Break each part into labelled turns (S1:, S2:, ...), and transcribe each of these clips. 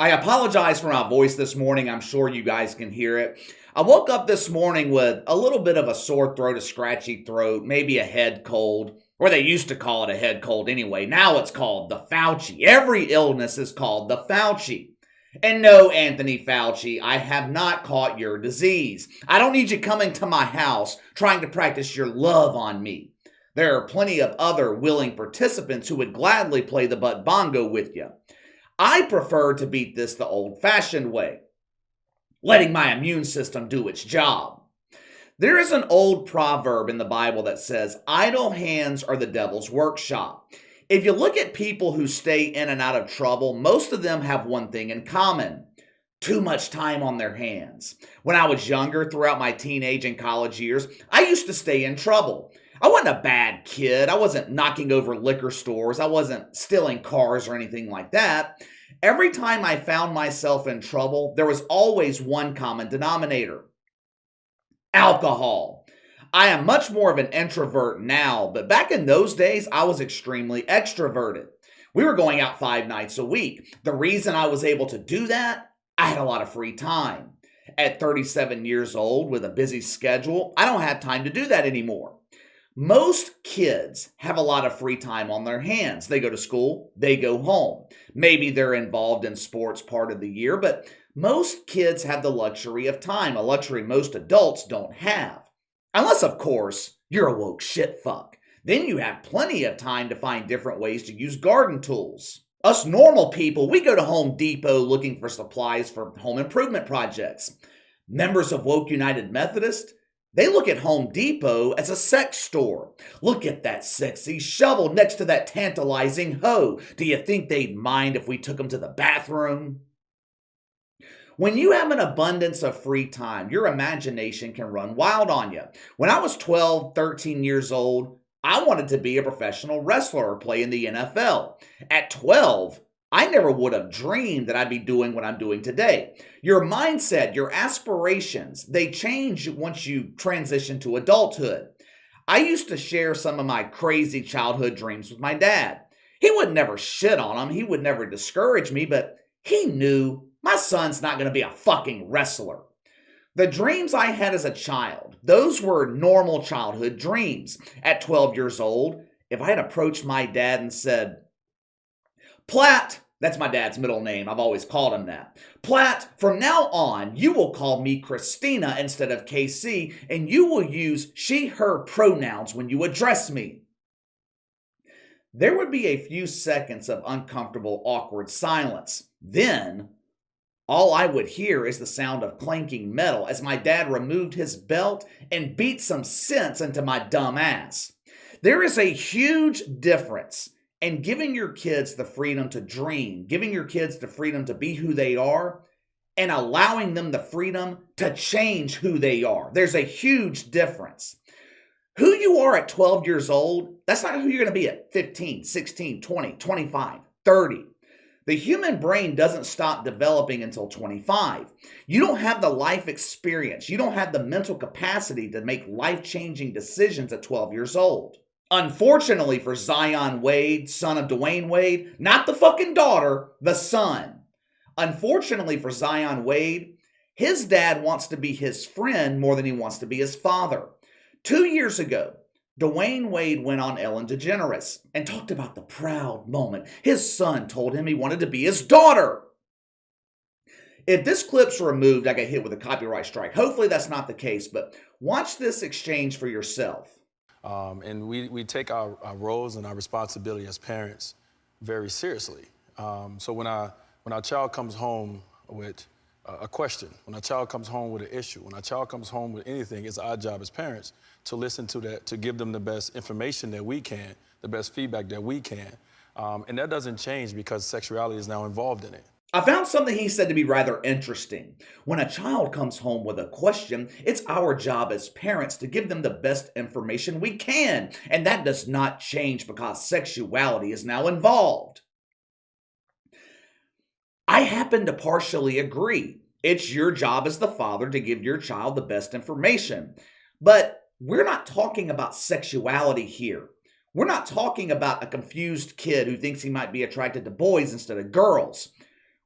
S1: I apologize for my voice this morning. I'm sure you guys can hear it. I woke up this morning with a little bit of a sore throat, a scratchy throat, maybe a head cold, or they used to call it a head cold anyway. Now it's called the Fauci. Every illness is called the Fauci. And no, Anthony Fauci, I have not caught your disease. I don't need you coming to my house trying to practice your love on me. There are plenty of other willing participants who would gladly play the butt bongo with you. I prefer to beat this the old-fashioned way, letting my immune system do its job. There is an old proverb in the Bible that says, idle hands are the devil's workshop. If you look at people who stay in and out of trouble, most of them have one thing in common: too much time on their hands. When I was younger, throughout my teenage and college years, I used to stay in trouble. I wasn't a bad kid. I wasn't knocking over liquor stores. I wasn't stealing cars or anything like that. Every time I found myself in trouble, there was always one common denominator: alcohol. I am much more of an introvert now, but back in those days, I was extremely extroverted. We were going out 5 nights a week. The reason I was able to do that, I had a lot of free time. At 37 years old with a busy schedule, I don't have time to do that anymore. Most kids have a lot of free time on their hands. They go to school, they go home. Maybe they're involved in sports part of the year, but most kids have the luxury of time, a luxury most adults don't have. Unless, of course, you're a woke shitfuck. Then you have plenty of time to find different ways to use garden tools. Us normal people, we go to Home Depot looking for supplies for home improvement projects. Members of Woke United Methodist, they look at Home Depot as a sex store. Look at that sexy shovel next to that tantalizing hoe. Do you think they'd mind if we took them to the bathroom? When you have an abundance of free time, your imagination can run wild on you. When I was 12, 13 years old, I wanted to be a professional wrestler or play in the NFL. At 12, I never would have dreamed that I'd be doing what I'm doing today. Your mindset, your aspirations, they change once you transition to adulthood. I used to share some of my crazy childhood dreams with my dad. He would never shit on them. He would never discourage me, but he knew my son's not going to be a fucking wrestler. The dreams I had as a child, those were normal childhood dreams. At 12 years old, if I had approached my dad and said, Platt, that's my dad's middle name. I've always called him that. Platt, from now on, you will call me Christina instead of KC, and you will use she, her pronouns when you address me. There would be a few seconds of uncomfortable, awkward silence. Then, all I would hear is the sound of clanking metal as my dad removed his belt and beat some sense into my dumb ass. There is a huge difference in giving your kids the freedom to dream, giving your kids the freedom to be who they are, and allowing them the freedom to change who they are. There's a huge difference. Who you are at 12 years old, that's not who you're going to be at 15, 16, 20, 25, 30. The human brain doesn't stop developing until 25. You don't have the life experience. You don't have the mental capacity to make life-changing decisions at 12 years old. Unfortunately for Zaya Wade, son of Dwyane Wade, not the fucking daughter, the son. Unfortunately for Zaya Wade, his dad wants to be his friend more than he wants to be his father. 2 years ago, Dwyane Wade went on Ellen DeGeneres and talked about the proud moment his son told him he wanted to be his daughter. If this clip's removed, I get hit with a copyright strike. Hopefully that's not the case, but watch this exchange for yourself.
S2: And we take our roles and our responsibility as parents very seriously. So when our child comes home with a question, when our child comes home with an issue, when our child comes home with anything, it's our job as parents to listen to that, to give them the best information that we can, the best feedback that we can. And that doesn't change because sexuality is now involved in it.
S1: I found something he said to be rather interesting. When a child comes home with a question, it's our job as parents to give them the best information we can. And that does not change because sexuality is now involved. I happen to partially agree. It's your job as the father to give your child the best information. But we're not talking about sexuality here. We're not talking about a confused kid who thinks he might be attracted to boys instead of girls.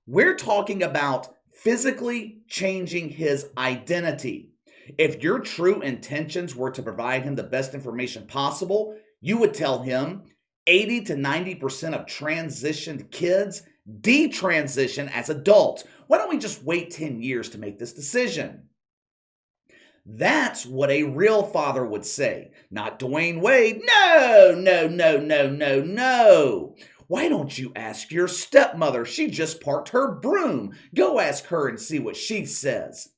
S1: We're talking about physically changing his identity. If your true intentions were to provide him the best information possible, you would tell him 80 to 90% of transitioned kids detransition as adults. Why don't we just wait 10 years to make this decision? That's what a real father would say, not Dwyane Wade. No, no, no, no, no, no. Why don't you ask your stepmother? She just parked her broom. Go ask her and see what she says.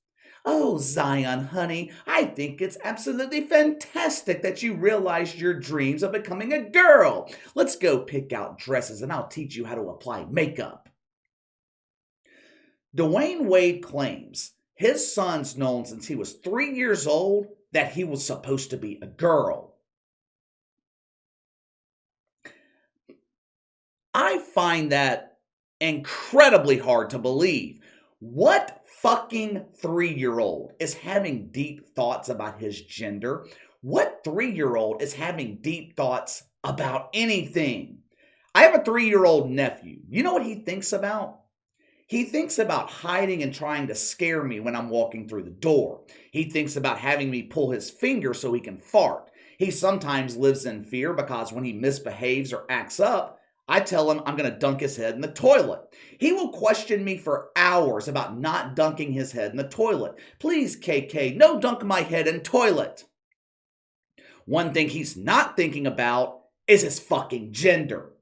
S1: Oh, Zion, honey, I think it's absolutely fantastic that you realized your dreams of becoming a girl. Let's go pick out dresses and I'll teach you how to apply makeup. Dwyane Wade claims his son's known since he was 3 years old that he was supposed to be a girl. I find that incredibly hard to believe. What fucking 3-year-old is having deep thoughts about his gender? What 3-year-old is having deep thoughts about anything? I have a 3-year-old nephew. You know what he thinks about? He thinks about hiding and trying to scare me when I'm walking through the door. He thinks about having me pull his finger so he can fart. He sometimes lives in fear because when he misbehaves or acts up, I tell him I'm going to dunk his head in the toilet. He will question me for hours about not dunking his head in the toilet. Please, KK, no dunk my head in toilet. One thing he's not thinking about is his fucking gender.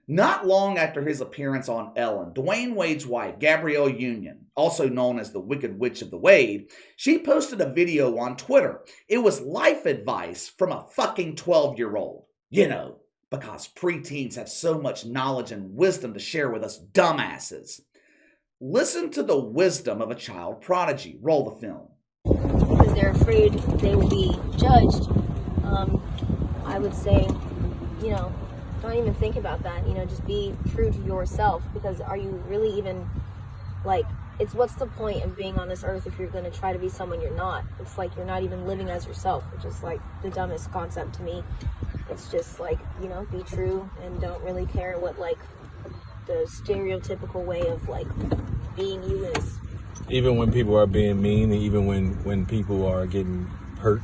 S1: Not long after his appearance on Ellen, Dwyane Wade's wife, Gabrielle Union, also known as the Wicked Witch of the Wade, she posted a video on Twitter. It was life advice from a fucking 12-year-old. You know, because preteens have so much knowledge and wisdom to share with us dumbasses. Listen to the wisdom of a child prodigy. Roll the film.
S3: Because they're afraid they will be judged. I would say, don't even think about that. Just be true to yourself. Because are you really even, what's the point of being on this earth if you're going to try to be someone you're not? It's like you're not even living as yourself, which is the dumbest concept to me. It's just be true and don't really care what the stereotypical way of being you is.
S2: Even when people are being mean, and even when people are getting hurt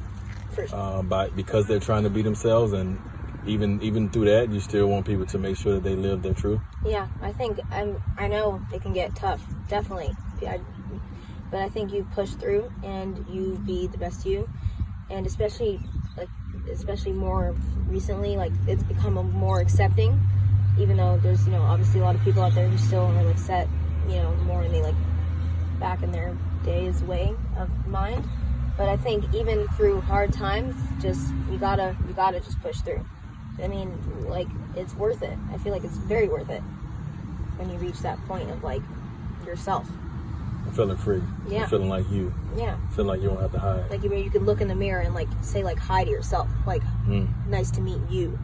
S2: because they're trying to be themselves, and even through that, you still want people to make sure that they live their truth.
S3: Yeah, I think I know it can get tough, definitely. But I think you push through and you be the best you, and especially more recently, it's become more accepting, even though there's obviously a lot of people out there who still are set more in the back in their days way of mind. But I think even through hard times, just you gotta just push through. I mean, it's worth it. I feel like it's very worth it when you reach that point of yourself.
S2: Feeling free.
S3: Yeah.
S2: Feeling like you.
S3: Yeah.
S2: Feeling like you don't have to hide.
S3: You could look in the mirror and say hi to yourself. Nice to meet you.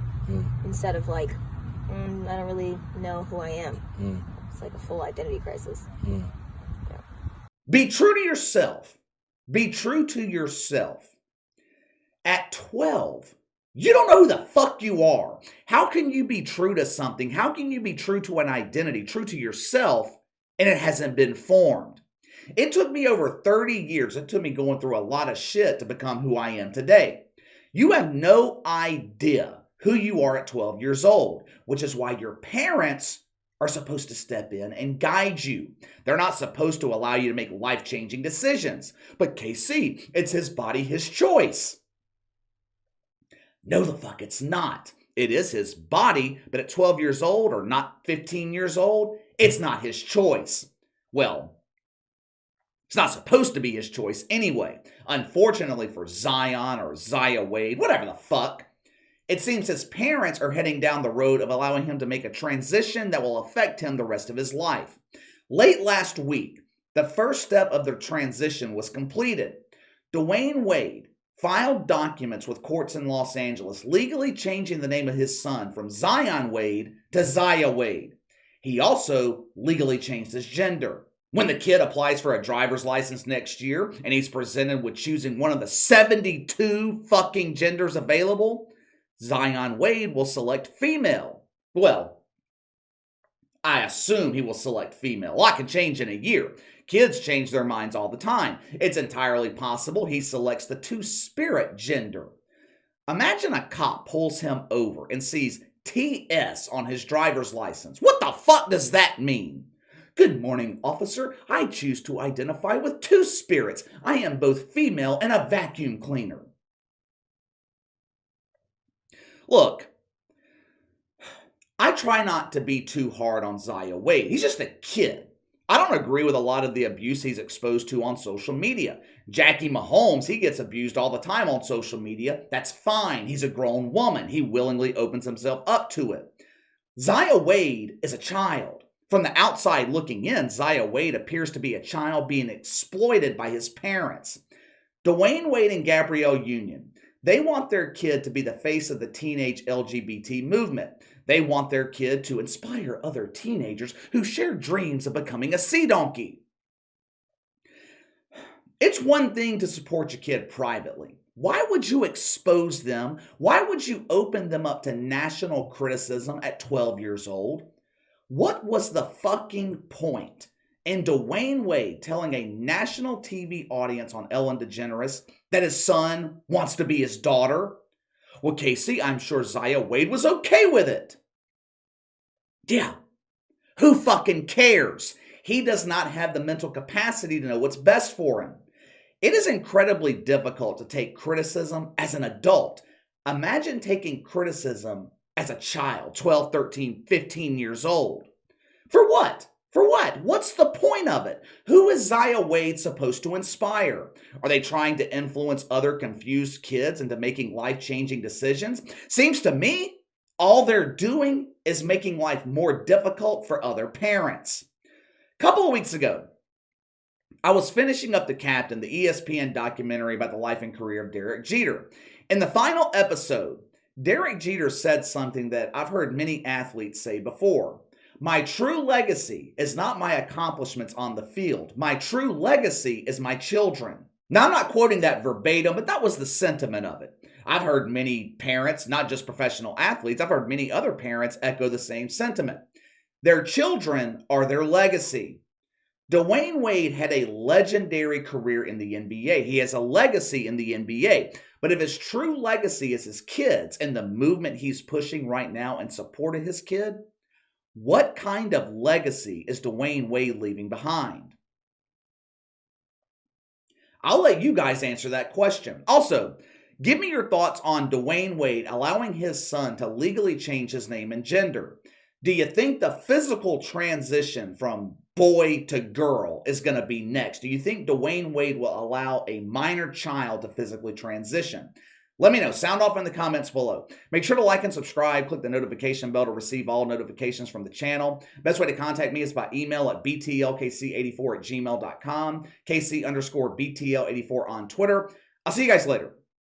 S3: Instead of I don't really know who I am. It's a full identity crisis. Yeah.
S1: Be true to yourself. Be true to yourself. At 12, you don't know who the fuck you are. How can you be true to something? How can you be true to an identity, true to yourself, and it hasn't been formed? It took me over 30 years. It took me going through a lot of shit to become who I am today. You have no idea who you are at 12 years old, which is why your parents are supposed to step in and guide you. They're not supposed to allow you to make life-changing decisions. But KC, it's his body, his choice. No, the fuck it's not. It is his body, but at 12 years old or not 15 years old, it's not his choice. Well, it's not supposed to be his choice anyway. Unfortunately for Zion or Zaya Wade, whatever the fuck, it seems his parents are heading down the road of allowing him to make a transition that will affect him the rest of his life. Late last week, the first step of their transition was completed. Dwyane Wade filed documents with courts in Los Angeles legally changing the name of his son from Zion Wade to Zaya Wade. He also legally changed his gender. When the kid applies for a driver's license next year and he's presented with choosing one of the 72 fucking genders available, Zion Wade will select female. Well, I assume he will select female. A lot can change in a year. Kids change their minds all the time. It's entirely possible he selects the two-spirit gender. Imagine a cop pulls him over and sees TS on his driver's license. What the fuck does that mean? Good morning, officer. I choose to identify with two spirits. I am both female and a vacuum cleaner. Look, I try not to be too hard on Zaya Wade. He's just a kid. I don't agree with a lot of the abuse he's exposed to on social media. Jackie Mahomes, he gets abused all the time on social media. That's fine. He's a grown woman. He willingly opens himself up to it. Zaya Wade is a child. From the outside looking in, Zaya Wade appears to be a child being exploited by his parents. Dwyane Wade and Gabrielle Union, they want their kid to be the face of the teenage LGBT movement. They want their kid to inspire other teenagers who share dreams of becoming a sea donkey. It's one thing to support your kid privately. Why would you expose them? Why would you open them up to national criticism at 12 years old? What was the fucking point in Dwyane Wade telling a national TV audience on Ellen DeGeneres that his son wants to be his daughter? Well, Casey, I'm sure Zaya Wade was okay with it. Yeah, who fucking cares? He does not have the mental capacity to know what's best for him. It is incredibly difficult to take criticism as an adult. Imagine taking criticism as a child, 12, 13, 15 years old. For what? For what? What's the point of it? Who is Zaya Wade supposed to inspire? Are they trying to influence other confused kids into making life-changing decisions? Seems to me, all they're doing is making life more difficult for other parents. A couple of weeks ago, I was finishing up The Captain, the ESPN documentary about the life and career of Derek Jeter. In the final episode, Derek Jeter said something that I've heard many athletes say before. My true legacy is not my accomplishments on the field. My true legacy is my children. Now, I'm not quoting that verbatim, but that was the sentiment of it. I've heard many parents, not just professional athletes, I've heard many other parents echo the same sentiment. Their children are their legacy. Dwyane Wade had a legendary career in the NBA. He has a legacy in the NBA. But if his true legacy is his kids and the movement he's pushing right now in support of his kid, what kind of legacy is Dwyane Wade leaving behind? I'll let you guys answer that question. Also, give me your thoughts on Dwyane Wade allowing his son to legally change his name and gender. Do you think the physical transition from boy to girl is going to be next? Do you think Dwyane Wade will allow a minor child to physically transition? Let me know. Sound off in the comments below. Make sure to like and subscribe. Click the notification bell to receive all notifications from the channel. Best way to contact me is by email at btlkc84@gmail.com, KC_BTL84 on Twitter. I'll see you guys later.